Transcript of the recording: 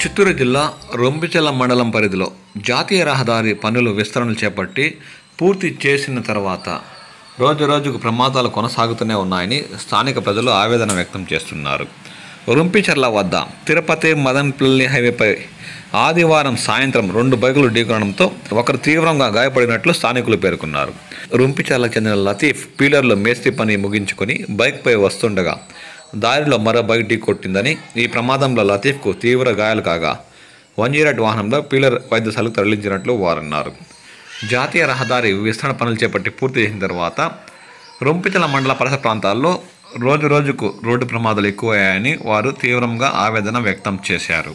చిత్తూరు జిల్లా రొంపిచెల మండలం పరిధిలో జాతీయ రహదారి పనులు విస్తరణలు చేపట్టి పూర్తి చేసిన తర్వాత రోజురోజుకు ప్రమాదాలు కొనసాగుతూనే ఉన్నాయని స్థానిక ప్రజలు ఆవేదన వ్యక్తం చేస్తున్నారు. రొంపిచెర్ల వద్ద తిరుపతి మదనపల్లి హైవేపై ఆదివారం సాయంత్రం 2 బైకులు ఢీకొనడంతో ఒకరు తీవ్రంగా గాయపడినట్లు స్థానికులు పేర్కొన్నారు. రొంపిచెర్లకు చెందిన లతీఫ్ పీలర్లో మేస్త్రి పని ముగించుకొని బైక్పై వస్తుండగా దారిలో మరో బైక్ ఢీకొట్టిందని, ఈ ప్రమాదంలో లతీఫ్కు తీవ్ర గాయాలు కాగా 108 వాహనంలో పీలర్ వైద్యశాలకు తరలించినట్లు వారన్నారు. జాతీయ రహదారి విస్తరణ పనులు చేపట్టి పూర్తి చేసిన తర్వాత రొంపిచెల మండల పరిసర ప్రాంతాల్లో రోజురోజుకు రోడ్డు ప్రమాదాలు ఎక్కువయ్యాయని వారు తీవ్రంగా ఆవేదన వ్యక్తం చేశారు.